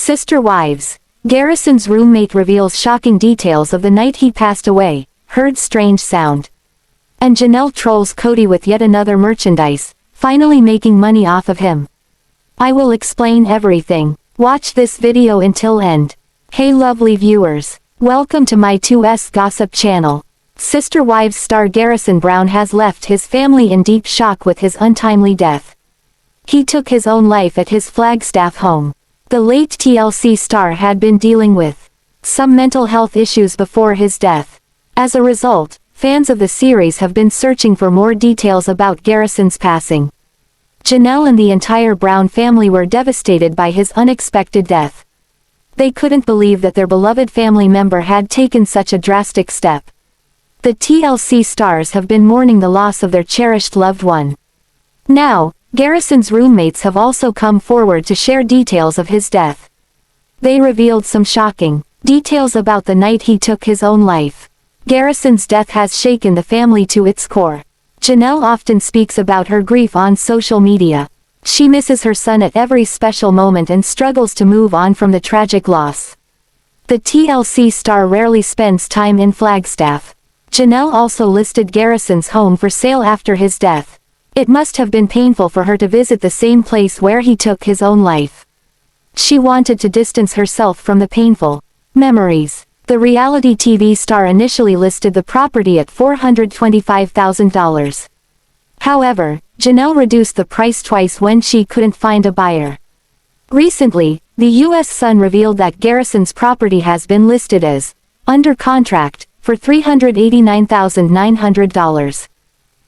Sister Wives. Garrison's roommate reveals shocking details of the night he passed away, heard strange sound. And Janelle trolls Kody with yet another merchandise, finally making money off of him. I will explain everything. Watch this video until end. Hey lovely viewers. Welcome to my 2S Gossip channel. Sister Wives star Garrison Brown has left his family in deep shock with his untimely death. He took his own life at his Flagstaff home. The late TLC star had been dealing with some mental health issues before his death. As a result, fans of the series have been searching for more details about Garrison's passing. Janelle and the entire Brown family were devastated by his unexpected death. They couldn't believe that their beloved family member had taken such a drastic step. The TLC stars have been mourning the loss of their cherished loved one. Now, Garrison's roommates have also come forward to share details of his death. They revealed some shocking details about the night he took his own life. Garrison's death has shaken the family to its core. Janelle often speaks about her grief on social media. She misses her son at every special moment and struggles to move on from the tragic loss. The TLC star rarely spends time in Flagstaff. Janelle also listed Garrison's home for sale after his death. It must have been painful for her to visit the same place where he took his own life. She wanted to distance herself from the painful memories. The reality TV star initially listed the property at $425,000. However, Janelle reduced the price twice when she couldn't find a buyer. Recently, the U.S. Sun revealed that Garrison's property has been listed as under contract for $389,900.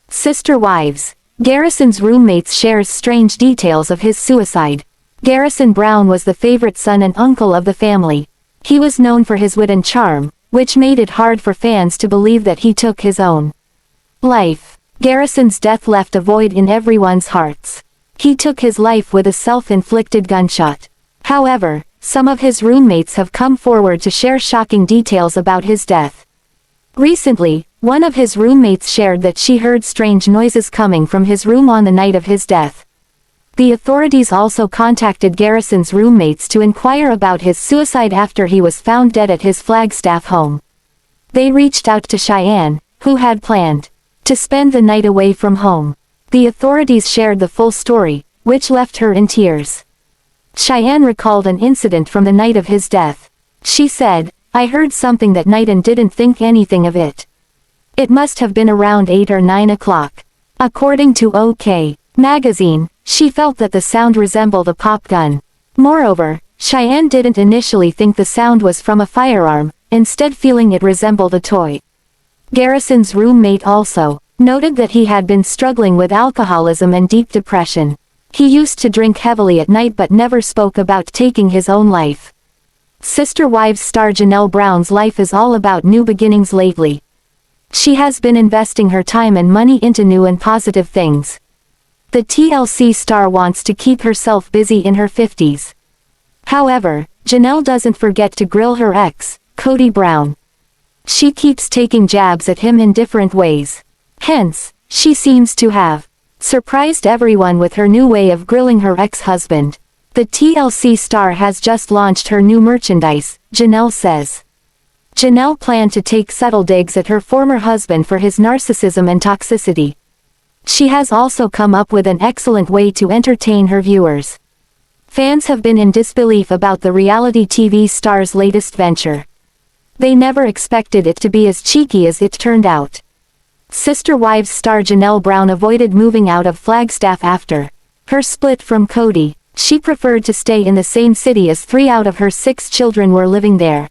Sister Wives. Garrison's roommates shares strange details of his suicide. Garrison Brown was the favorite son and uncle of the family. He was known for his wit and charm, which made it hard for fans to believe that he took his own life. Garrison's death left a void in everyone's hearts. He took his life with a self-inflicted gunshot. However, some of his roommates have come forward to share shocking details about his death. Recently, one of his roommates shared that she heard strange noises coming from his room on the night of his death. The authorities also contacted Garrison's roommates to inquire about his suicide after he was found dead at his Flagstaff home. They reached out to Cheyenne, who had planned to spend the night away from home. The authorities shared the full story, which left her in tears. Cheyenne recalled an incident from the night of his death. She said, "I heard something that night and didn't think anything of it. It must have been around 8 or 9 o'clock. According to OK Magazine, she felt that the sound resembled a pop gun. Moreover, Cheyenne didn't initially think the sound was from a firearm, instead feeling it resembled a toy." Garrison's roommate also noted that he had been struggling with alcoholism and deep depression. He used to drink heavily at night but never spoke about taking his own life. Sister Wives star Janelle Brown's life is all about new beginnings lately. She has been investing her time and money into new and positive things. The TLC star wants to keep herself busy in her 50s. However, Janelle doesn't forget to grill her ex, Kody Brown. She keeps taking jabs at him in different ways. Hence, she seems to have surprised everyone with her new way of grilling her ex-husband. The TLC star has just launched her new merchandise, Janelle says. Janelle planned to take subtle digs at her former husband for his narcissism and toxicity. She has also come up with an excellent way to entertain her viewers. Fans have been in disbelief about the reality TV star's latest venture. They never expected it to be as cheeky as it turned out. Sister Wives star Janelle Brown avoided moving out of Flagstaff after her split from Kody. She preferred to stay in the same city as 3 out of her 6 children were living there.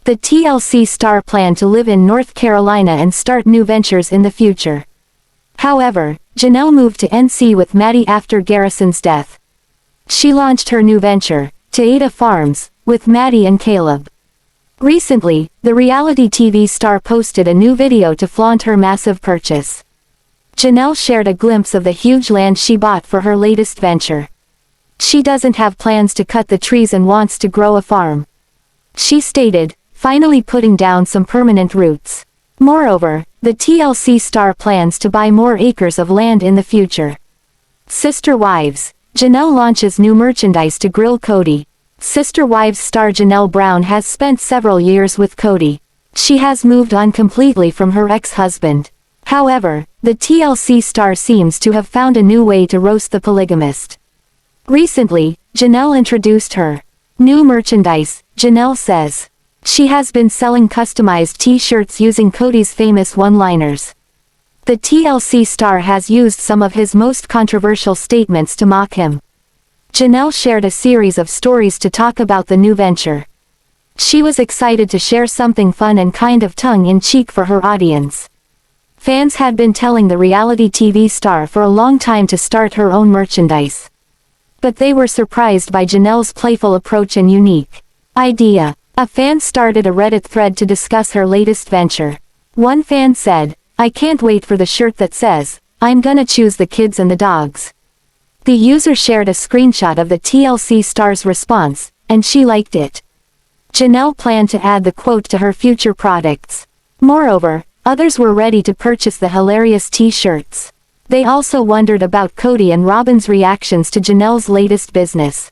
The TLC star planned to live in North Carolina and start new ventures in the future. However, Janelle moved to NC with Maddie after Garrison's death. She launched her new venture, Taeda Farms, with Maddie and Caleb. Recently, the reality TV star posted a new video to flaunt her massive purchase. Janelle shared a glimpse of the huge land she bought for her latest venture. She doesn't have plans to cut the trees and wants to grow a farm. She stated, finally putting down some permanent roots. Moreover, the TLC star plans to buy more acres of land in the future. Sister Wives. Janelle launches new merchandise to grill Kody. Sister Wives star Janelle Brown has spent several years with Kody. She has moved on completely from her ex-husband. However, the TLC star seems to have found a new way to roast the polygamist. Recently, Janelle introduced her new merchandise. Janelle says she has been selling customized t-shirts using Kody's famous one-liners. The TLC star has used some of his most controversial statements to mock him. Janelle shared a series of stories to talk about the new venture. She was excited to share something fun and kind of tongue-in-cheek for her audience. Fans had been telling the reality TV star for a long time to start her own merchandise. But they were surprised by Janelle's playful approach and unique idea. A fan started a Reddit thread to discuss her latest venture. One fan said, "I can't wait for the shirt that says, 'I'm gonna choose the kids and the dogs.'" The user shared a screenshot of the TLC star's response, and she liked it. Janelle planned to add the quote to her future products. Moreover, others were ready to purchase the hilarious t-shirts. They also wondered about Kody and Robyn's reactions to Janelle's latest business.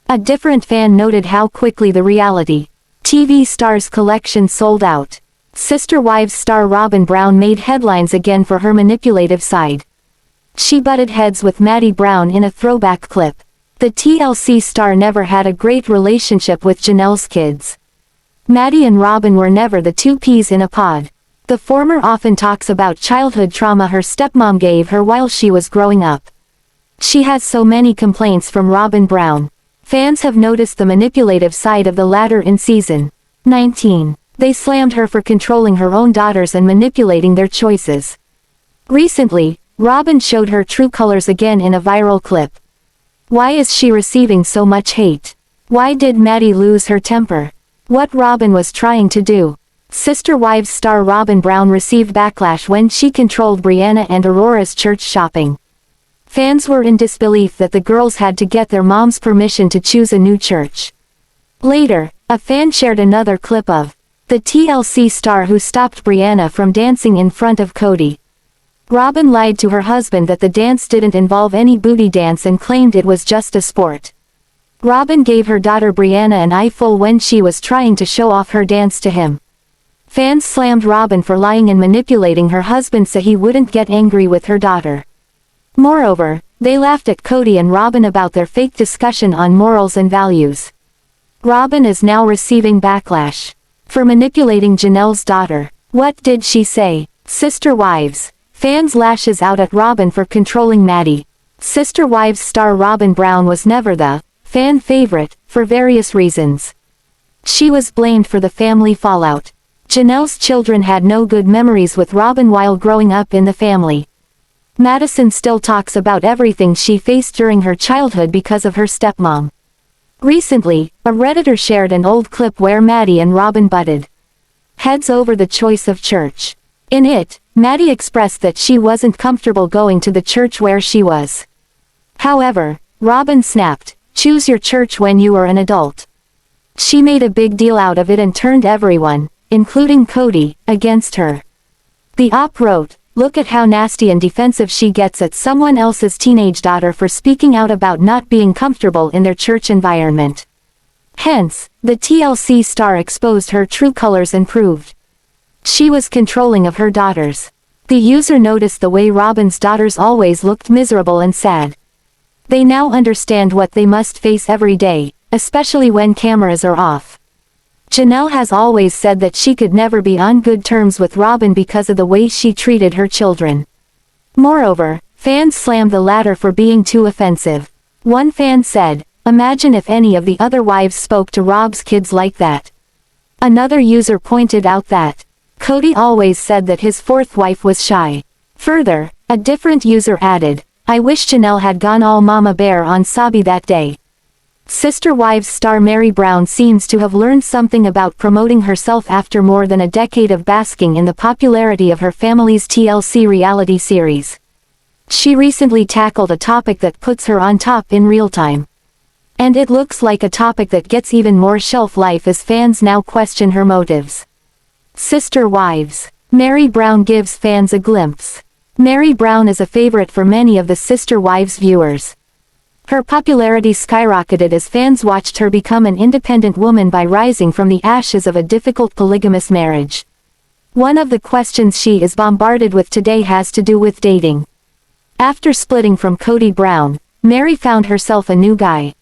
A different fan noted how quickly the reality TV star's collection sold out. Sister Wives star Robyn Brown made headlines again for her manipulative side. She butted heads with Meri Brown in a throwback clip. The TLC star never had a great relationship with Janelle's kids. Meri and Robyn were never the two peas in a pod. The former often talks about childhood trauma her stepmom gave her while she was growing up. She has so many complaints from Robyn Brown. Fans have noticed the manipulative side of the latter in season 19. They slammed her for controlling her own daughters and manipulating their choices. Recently, Robyn showed her true colors again in a viral clip. Why is she receiving so much hate? Why did Meri lose her temper? What Robyn was trying to do? Sister Wives star Robyn Brown received backlash when she controlled Brianna and Aurora's church shopping. Fans were in disbelief that the girls had to get their mom's permission to choose a new church. Later, a fan shared another clip of the TLC star who stopped Brianna from dancing in front of Kody. Robyn lied to her husband that the dance didn't involve any booty dance and claimed it was just a sport. Robyn gave her daughter Brianna an eyeful when she was trying to show off her dance to him. Fans slammed Robyn for lying and manipulating her husband so he wouldn't get angry with her daughter. Moreover, they laughed at Kody and Robyn about their fake discussion on morals and values. Robyn is now receiving backlash for manipulating Janelle's daughter. What did she say? Sister Wives. Fans lashes out at Robyn for controlling Meri. Sister Wives star Robyn Brown was never the fan favorite, for various reasons. She was blamed for the family fallout. Janelle's children had no good memories with Robyn while growing up in the family. Madison still talks about everything she faced during her childhood because of her stepmom. Recently, a Redditor shared an old clip where Meri and Robyn butted heads over the choice of church. In it, Meri expressed that she wasn't comfortable going to the church where she was. However, Robyn snapped, "Choose your church when you are an adult." She made a big deal out of it and turned everyone, including Kody, against her. The op wrote, "Look at how nasty and defensive she gets at someone else's teenage daughter for speaking out about not being comfortable in their church environment." Hence, the TLC star exposed her true colors and proved she was controlling of her daughters. The user noticed the way Robyn's daughters always looked miserable and sad. They now understand what they must face every day, especially when cameras are off. Janelle has always said that she could never be on good terms with Robyn because of the way she treated her children. Moreover, fans slammed the latter for being too offensive. One fan said, "Imagine if any of the other wives spoke to Rob's kids like that." Another user pointed out that Kody always said that his fourth wife was shy. Further, a different user added, "I wish Janelle had gone all mama bear on Sabi that day." Sister Wives star Meri Brown seems to have learned something about promoting herself after more than a decade of basking in the popularity of her family's TLC reality series. She recently tackled a topic that puts her on top in real time. And it looks like a topic that gets even more shelf life as fans now question her motives. Sister Wives. Meri Brown gives fans a glimpse. Meri Brown is a favorite for many of the Sister Wives viewers. Her popularity skyrocketed as fans watched her become an independent woman by rising from the ashes of a difficult polygamous marriage. One of the questions she is bombarded with today has to do with dating. After splitting from Kody Brown, Meri found herself a new guy.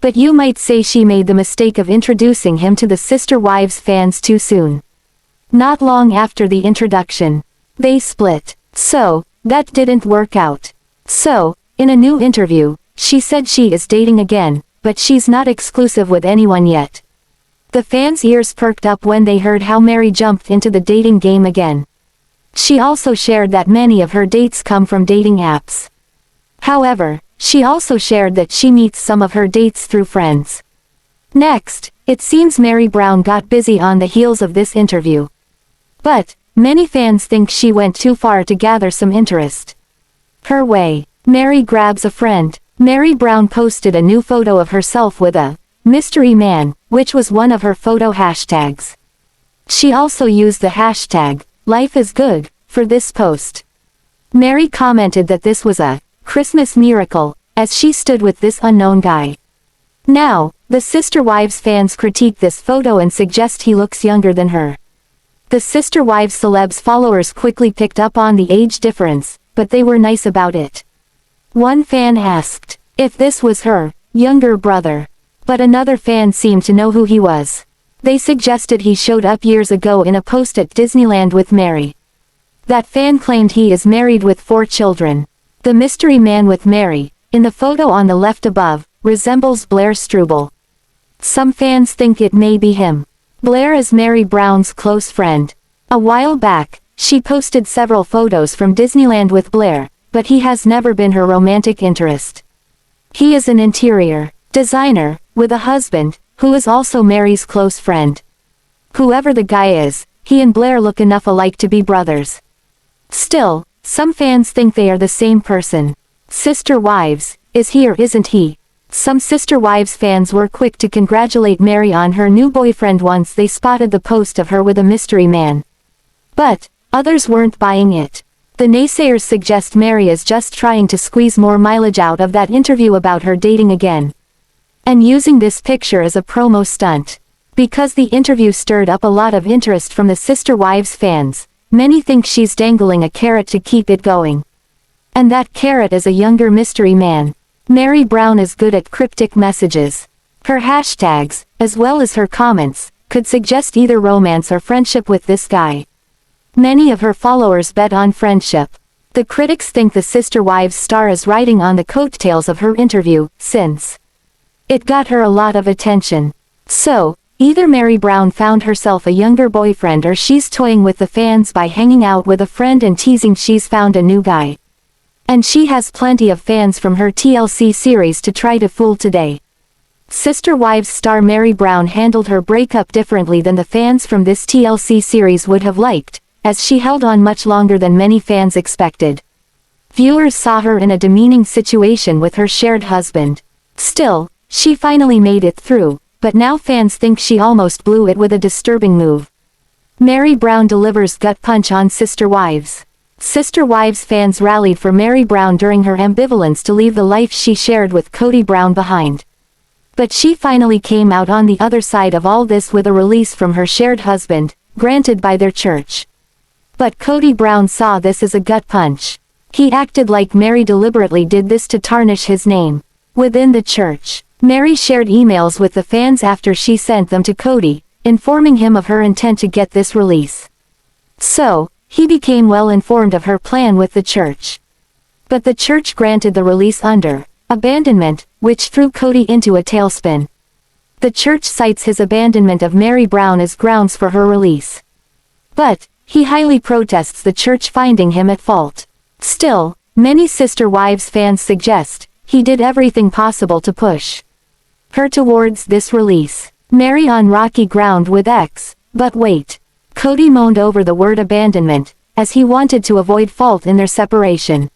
But you might say she made the mistake of introducing him to the Sister Wives fans too soon. Not long after the introduction, they split. So, that didn't work out. So, in a new interview, she said she is dating again, but she's not exclusive with anyone yet. The fans' ears perked up when they heard how Meri jumped into the dating game again. She also shared that many of her dates come from dating apps. However, she also shared that she meets some of her dates through friends. Next, it seems Meri Brown got busy on the heels of this interview. But, many fans think she went too far to gather some interest. Her way. Meri grabs a friend. Meri Brown posted a new photo of herself with a mystery man, which was one of her photo hashtags. She also used the hashtag Life is Good for this post. Meri commented that this was a Christmas miracle, as she stood with this unknown guy. Now, the Sister Wives fans critique this photo and suggest he looks younger than her. The Sister Wives celebs followers quickly picked up on the age difference, but they were nice about it. One fan asked if this was her younger brother, but another fan seemed to know who he was. They suggested he showed up years ago in a post at Disneyland with Meri. That fan claimed he is married with 4 children. The mystery man with Meri, in the photo on the left above, resembles Blair Struble. Some fans think it may be him. Blair is Meri Brown's close friend. A while back, she posted several photos from Disneyland with Blair, but he has never been her romantic interest. He is an interior designer, with a husband, who is also Meri's close friend. Whoever the guy is, he and Blair look enough alike to be brothers. Still, some fans think they are the same person. Sister Wives, is he or isn't he? Some Sister Wives fans were quick to congratulate Meri on her new boyfriend once they spotted the post of her with a mystery man. But, others weren't buying it. The naysayers suggest Meri is just trying to squeeze more mileage out of that interview about her dating again. And using this picture as a promo stunt. Because the interview stirred up a lot of interest from the Sister Wives fans, many think she's dangling a carrot to keep it going. And that carrot is a younger mystery man. Meri Brown is good at cryptic messages. Her hashtags, as well as her comments, could suggest either romance or friendship with this guy. Many of her followers bet on friendship. The critics think the Sister Wives star is riding on the coattails of her interview, since it got her a lot of attention. So, either Meri Brown found herself a younger boyfriend or she's toying with the fans by hanging out with a friend and teasing she's found a new guy. And she has plenty of fans from her TLC series to try to fool today. Sister Wives star Meri Brown handled her breakup differently than the fans from this TLC series would have liked, as she held on much longer than many fans expected. Viewers saw her in a demeaning situation with her shared husband. Still, she finally made it through, but now fans think she almost blew it with a disturbing move. Meri Brown delivers gut punch on Sister Wives. Sister Wives fans rallied for Meri Brown during her ambivalence to leave the life she shared with Kody Brown behind. But she finally came out on the other side of all this with a release from her shared husband, granted by their church. But Kody Brown saw this as a gut punch. He acted like Meri deliberately did this to tarnish his name. Within the church, Meri shared emails with the fans after she sent them to Kody, informing him of her intent to get this release. So, he became well informed of her plan with the church. But the church granted the release under abandonment, which threw Kody into a tailspin. The church cites his abandonment of Meri Brown as grounds for her release. But, he highly protests the church finding him at fault. Still, many Sister Wives fans suggest he did everything possible to push her towards this release. Meri on rocky ground with ex, but wait. Kody moaned over the word abandonment, as he wanted to avoid fault in their separation.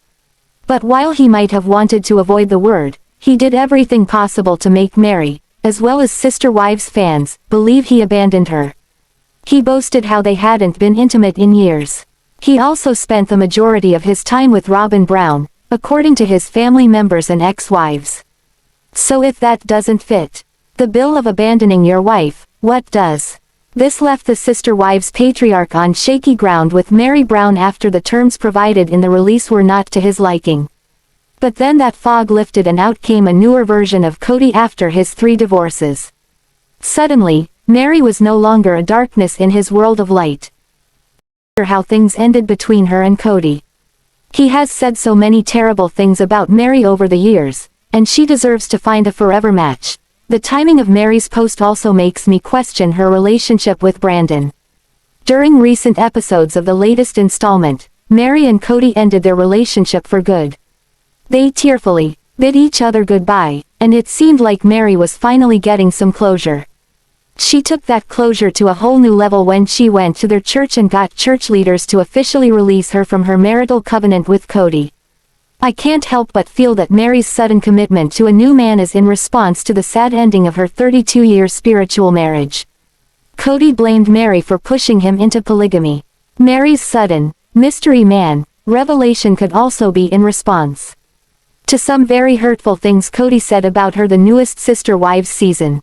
But while he might have wanted to avoid the word, he did everything possible to make Meri, as well as Sister Wives fans, believe he abandoned her. He boasted how they hadn't been intimate in years. He also spent the majority of his time with Robyn Brown, according to his family members and ex-wives. So if that doesn't fit the bill of abandoning your wife, what does? This left the sister wives patriarch on shaky ground with Meri Brown after the terms provided in the release were not to his liking. But then that fog lifted and out came a newer version of Kody after his 3 divorces. Suddenly, Meri was no longer a darkness in his world of light. How things ended between her and Kody. He has said so many terrible things about Meri over the years, and she deserves to find a forever match. The timing of Meri's post also makes me question her relationship with Brandon. During recent episodes of the latest installment, Meri and Kody ended their relationship for good. They tearfully bid each other goodbye, and it seemed like Meri was finally getting some closure. She took that closure to a whole new level when she went to their church and got church leaders to officially release her from her marital covenant with Kody. I can't help but feel that Meri's sudden commitment to a new man is in response to the sad ending of her 32-year spiritual marriage. Kody blamed Meri for pushing him into polygamy. Meri's sudden, mystery man, revelation could also be in response to some very hurtful things Kody said about her the newest Sister Wives season.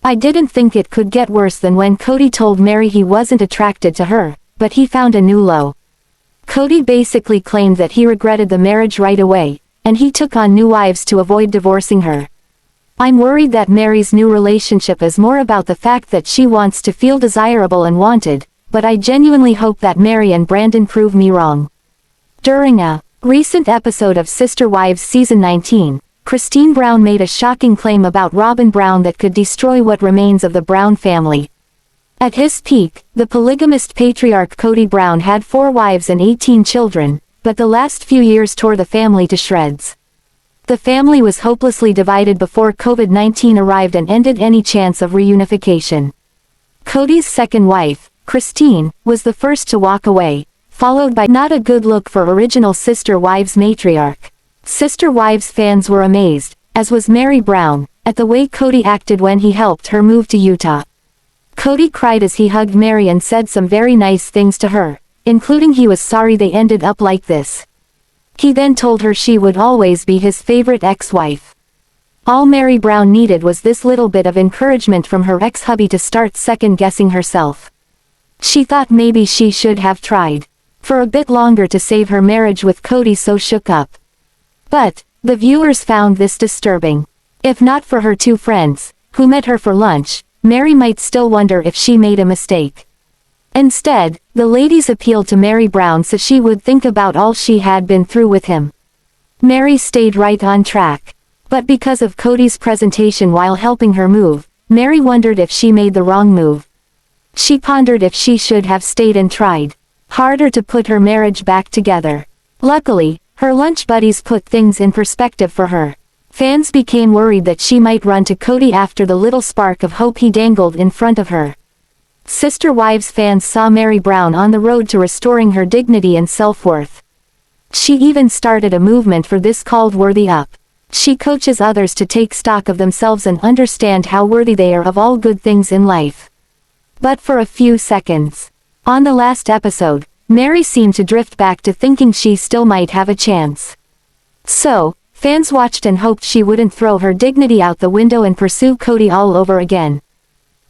I didn't think it could get worse than when Kody told Meri he wasn't attracted to her, but he found a new low. Kody basically claimed that he regretted the marriage right away, and he took on new wives to avoid divorcing her. I'm worried that Meri's new relationship is more about the fact that she wants to feel desirable and wanted, but I genuinely hope that Meri and Brandon prove me wrong. During a recent episode of Sister Wives Season 19, Christine Brown made a shocking claim about Robyn Brown that could destroy what remains of the Brown family. At his peak, the polygamist patriarch Kody Brown had 4 wives and 18 children, but the last few years tore the family to shreds. The family was hopelessly divided before COVID-19 arrived and ended any chance of reunification. Kody's second wife, Christine, was the first to walk away, followed by not a good look for original Sister Wives matriarch. Sister Wives fans were amazed, as was Meri Brown, at the way Kody acted when he helped her move to Utah. Kody cried as he hugged Meri and said some very nice things to her, including he was sorry they ended up like this. He then told her she would always be his favorite ex-wife. All Meri Brown needed was this little bit of encouragement from her ex-hubby to start second-guessing herself. She thought maybe she should have tried for a bit longer to save her marriage with Kody so shook up. But the viewers found this disturbing. If not for her 2 friends, who met her for lunch, Meri might still wonder if she made a mistake. Instead, the ladies appealed to Meri Brown so she would think about all she had been through with him. Meri stayed right on track. But because of Kody's presentation while helping her move, Meri wondered if she made the wrong move. She pondered if she should have stayed and tried harder to put her marriage back together. Luckily, her lunch buddies put things in perspective for her. Fans became worried that she might run to Kody after the little spark of hope he dangled in front of her. Sister Wives fans saw Meri Brown on the road to restoring her dignity and self-worth. She even started a movement for this called Worthy Up. She coaches others to take stock of themselves and understand how worthy they are of all good things in life. But for a few seconds, on the last episode, Meri seemed to drift back to thinking she still might have a chance. So, fans watched and hoped she wouldn't throw her dignity out the window and pursue Kody all over again.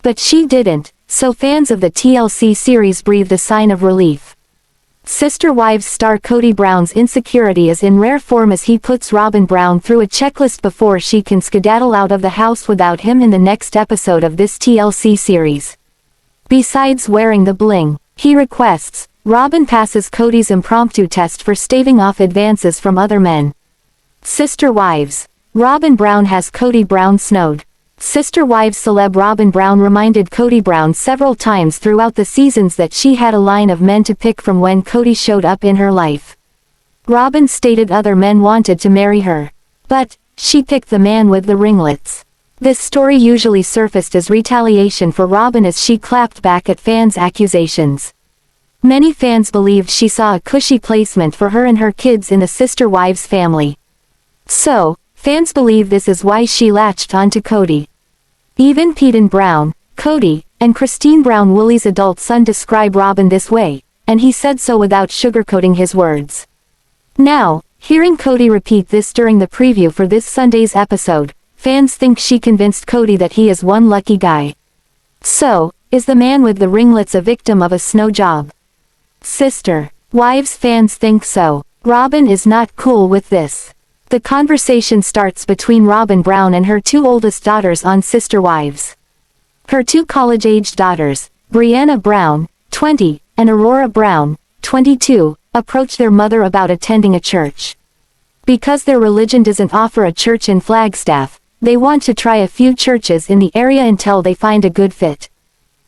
But she didn't, so fans of the TLC series breathed a sign of relief. Sister Wives star Kody Brown's insecurity is in rare form as he puts Robyn Brown through a checklist before she can skedaddle out of the house without him in the next episode of this TLC series. Besides wearing the bling, he requests, Robyn passes Kody's impromptu test for staving off advances from other men. Sister Wives. Robyn Brown has Kody Brown snowed. Sister Wives celeb Robyn Brown reminded Kody Brown several times throughout the seasons that she had a line of men to pick from when Kody showed up in her life. Robyn stated other men wanted to marry her. But she picked the man with the ringlets. This story usually surfaced as retaliation for Robyn as she clapped back at fans' accusations. Many fans believed she saw a cushy placement for her and her kids in the Sister Wives family. So, fans believe this is why she latched onto Kody. Even Paedon Brown, Kody, and Christine Brown Woolley's adult son describe Robyn this way, and he said so without sugarcoating his words. Now, hearing Kody repeat this during the preview for this Sunday's episode, Fans think she convinced Kody that he is one lucky guy. So, is the man with the ringlets a victim of a snow job? Sister Wives fans think so. Robyn is not cool with this. The conversation starts between Robyn Brown and her two oldest daughters on Sister Wives. Her two college-aged daughters, Brianna Brown, 20, and Aurora Brown, 22, approach their mother about attending a church. Because their religion doesn't offer a church in Flagstaff, they want to try a few churches in the area until they find a good fit.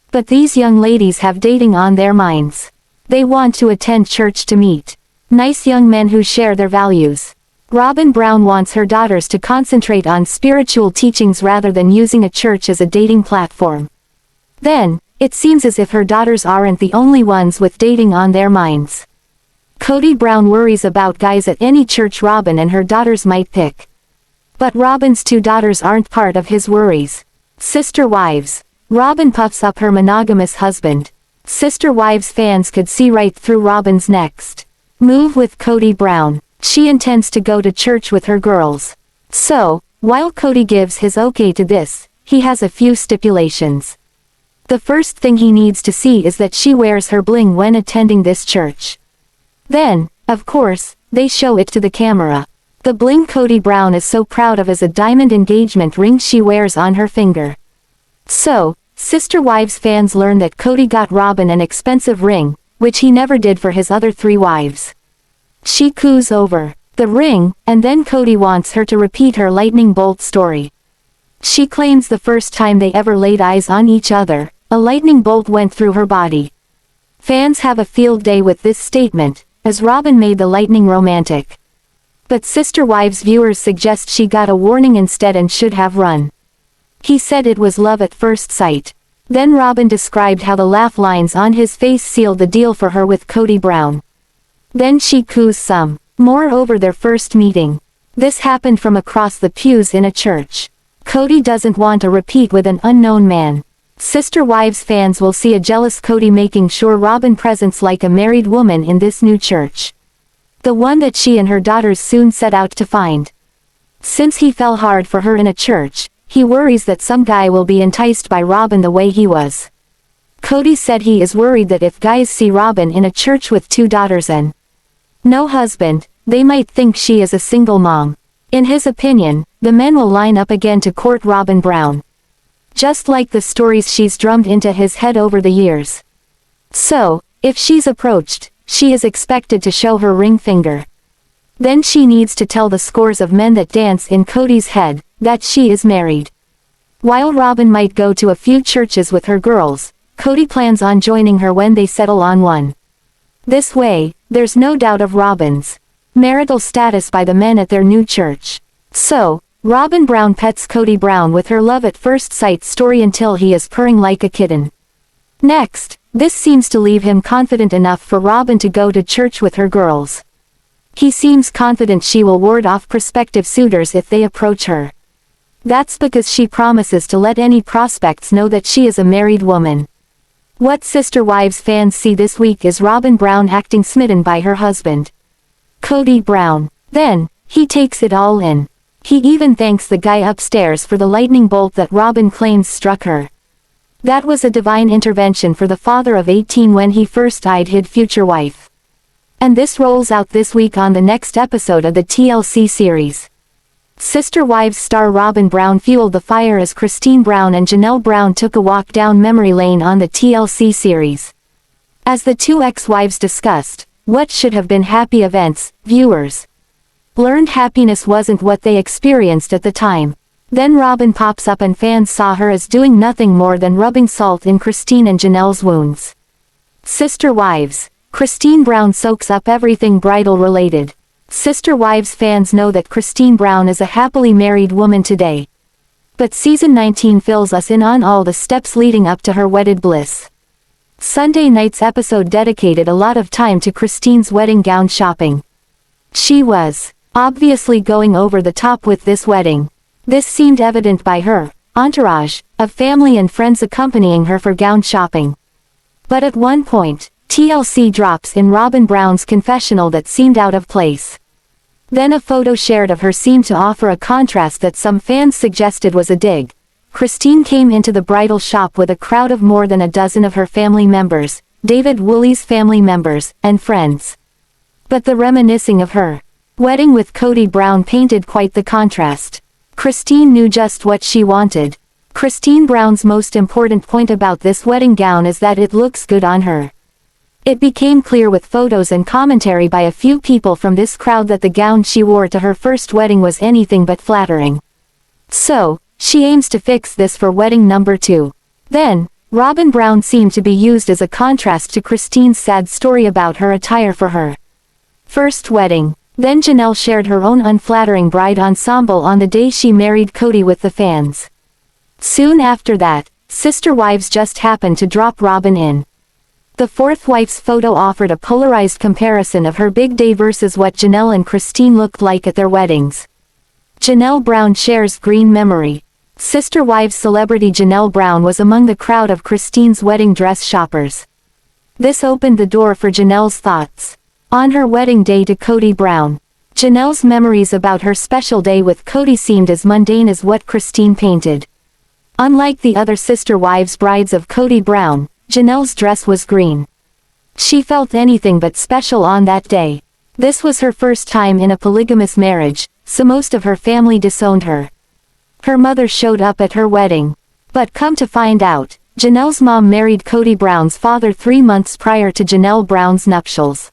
But these young ladies have dating on their minds. They want to attend church to meet nice young men who share their values. Robyn Brown wants her daughters to concentrate on spiritual teachings rather than using a church as a dating platform. Then, it seems as if her daughters aren't the only ones with dating on their minds. Kody Brown worries about guys at any church Robyn and her daughters might pick. But Robyn's two daughters aren't part of his worries. Sister Wives. Robyn puffs up her monogamous husband. Sister Wives fans could see right through Robyn's next move with Kody Brown. She intends to go to church with her girls. So, while Kody gives his okay to this, he has a few stipulations. The first thing he needs to see is that she wears her bling when attending this church. Then, of course, they show it to the camera. The bling Kody Brown is so proud of is a diamond engagement ring she wears on her finger. So, Sister Wives fans learn that Kody got Robyn an expensive ring, which he never did for his other 3 wives. She coos over the ring, and then Kody wants her to repeat her lightning bolt story. She claims the first time they ever laid eyes on each other, a lightning bolt went through her body. Fans have a field day with this statement, as Robyn made the lightning romantic. But Sister Wives viewers suggest she got a warning instead and should have run. He said it was love at first sight. Then Robyn described how the laugh lines on his face sealed the deal for her with Kody Brown. Then she coos some more over their first meeting. This happened from across the pews in a church. Kody doesn't want a repeat with an unknown man. Sister Wives fans will see a jealous Kody making sure Robyn presents like a married woman in this new church. The one that she and her daughters soon set out to find. Since he fell hard for her in a church, he worries that some guy will be enticed by Robyn the way he was. Kody said he is worried that if guys see Robyn in a church with 2 daughters and no husband, they might think she is a single mom. In his opinion, the men will line up again to court Robyn Brown. Just like the stories she's drummed into his head over the years. So, if she's approached, she is expected to show her ring finger. Then she needs to tell the scores of men that dance in Kody's head, that she is married. While Robyn might go to a few churches with her girls, Kody plans on joining her when they settle on one. This way, there's no doubt of Robyn's marital status by the men at their new church. So, Robyn Brown pets Kody Brown with her love at first sight story until he is purring like a kitten. Next, this seems to leave him confident enough for Robyn to go to church with her girls. He seems confident she will ward off prospective suitors if they approach her. That's because she promises to let any prospects know that she is a married woman. What Sister Wives fans see this week is Robyn Brown acting smitten by her husband, Kody Brown. Then, he takes it all in. He even thanks the guy upstairs for the lightning bolt that Robyn claims struck her. That was a divine intervention for the father of 18 when he first eyed his future wife. And this rolls out this week on the next episode of the TLC series. Sister Wives star Robyn Brown fueled the fire as Christine Brown and Janelle Brown took a walk down memory lane on the TLC series. As the two ex-wives discussed what should have been happy events, viewers learned happiness wasn't what they experienced at the time. Then Robyn pops up and fans saw her as doing nothing more than rubbing salt in Christine and Janelle's wounds. Sister Wives. Christine Brown soaks up everything bridal related. Sister Wives fans know that Christine Brown is a happily married woman today. But season 19 fills us in on all the steps leading up to her wedded bliss. Sunday night's episode dedicated a lot of time to Christine's wedding gown shopping. She was obviously going over the top with this wedding. This seemed evident by her entourage of family and friends accompanying her for gown shopping. But at one point, TLC drops in Robyn Brown's confessional that seemed out of place. Then a photo shared of her seemed to offer a contrast that some fans suggested was a dig. Christine came into the bridal shop with a crowd of more than a dozen of her family members, Devid Wooley's family members, and friends. But the reminiscing of her wedding with Kody Brown painted quite the contrast. Christine knew just what she wanted. Christine Brown's most important point about this wedding gown is that it looks good on her. It became clear with photos and commentary by a few people from this crowd that the gown she wore to her first wedding was anything but flattering. So, she aims to fix this for wedding number 2. Then, Robyn Brown seemed to be used as a contrast to Christine's sad story about her attire for her first wedding. Then Janelle shared her own unflattering bride ensemble on the day she married Kody with the fans. Soon after that, Sister Wives just happened to drop Robyn in. The fourth wife's photo offered a polarized comparison of her big day versus what Janelle and Christine looked like at their weddings. Janelle Brown shares green memory. Sister Wives celebrity Janelle Brown was among the crowd of Christine's wedding dress shoppers. This opened the door for Janelle's thoughts on her wedding day to Kody Brown. Janelle's memories about her special day with Kody seemed as mundane as what Christine painted. Unlike the other Sister Wives brides of Kody Brown, Janelle's dress was green. She felt anything but special on that day. This was her first time in a polygamous marriage, so most of her family disowned her. Her mother showed up at her wedding. But come to find out, Janelle's mom married Kody Brown's father 3 months prior to Janelle Brown's nuptials.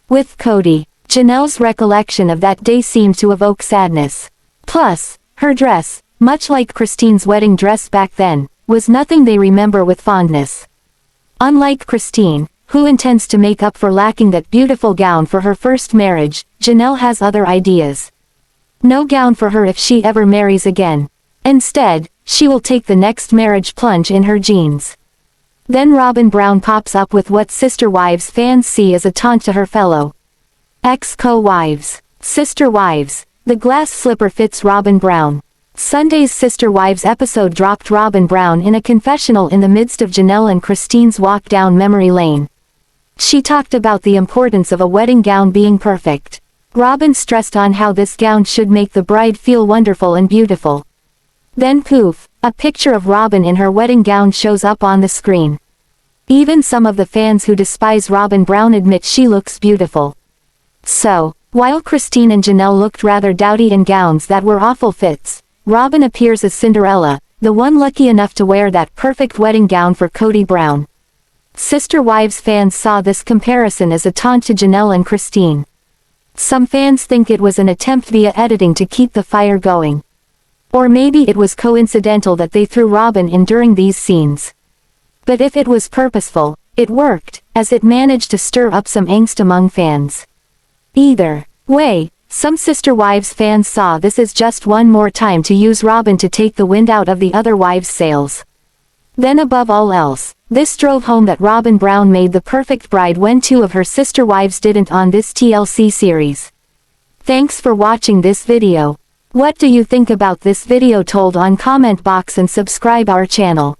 With Kody, Janelle's recollection of that day seemed to evoke sadness. Plus, her dress, much like Christine's wedding dress back then, was nothing they remember with fondness. Unlike Christine, who intends to make up for lacking that beautiful gown for her first marriage, Janelle has other ideas. No gown for her if she ever marries again. Instead, she will take the next marriage plunge in her jeans. Then Robyn Brown pops up with what Sister Wives fans see as a taunt to her fellow ex-co-wives. Sister Wives, the glass slipper fits Robyn Brown. Sunday's Sister Wives episode dropped Robyn Brown in a confessional in the midst of Janelle and Christine's walk down memory lane. She talked about the importance of a wedding gown being perfect. Robyn stressed on how this gown should make the bride feel wonderful and beautiful. Then poof, a picture of Robyn in her wedding gown shows up on the screen. Even some of the fans who despise Robyn Brown admit she looks beautiful. So, while Christine and Janelle looked rather dowdy in gowns that were awful fits, Robyn appears as Cinderella, the one lucky enough to wear that perfect wedding gown for Kody Brown. Sister Wives fans saw this comparison as a taunt to Janelle and Christine. Some fans think it was an attempt via editing to keep the fire going. Or maybe it was coincidental that they threw Robyn in during these scenes. But if it was purposeful, it worked, as it managed to stir up some angst among fans. Either way, some Sister Wives fans saw this as just one more time to use Robyn to take the wind out of the other wives' sails. Then above all else, this drove home that Robyn Brown made the perfect bride when 2 of her sister wives didn't on this TLC series. Thanks for watching this video. What do you think about this video? Told on comment box and subscribe our channel.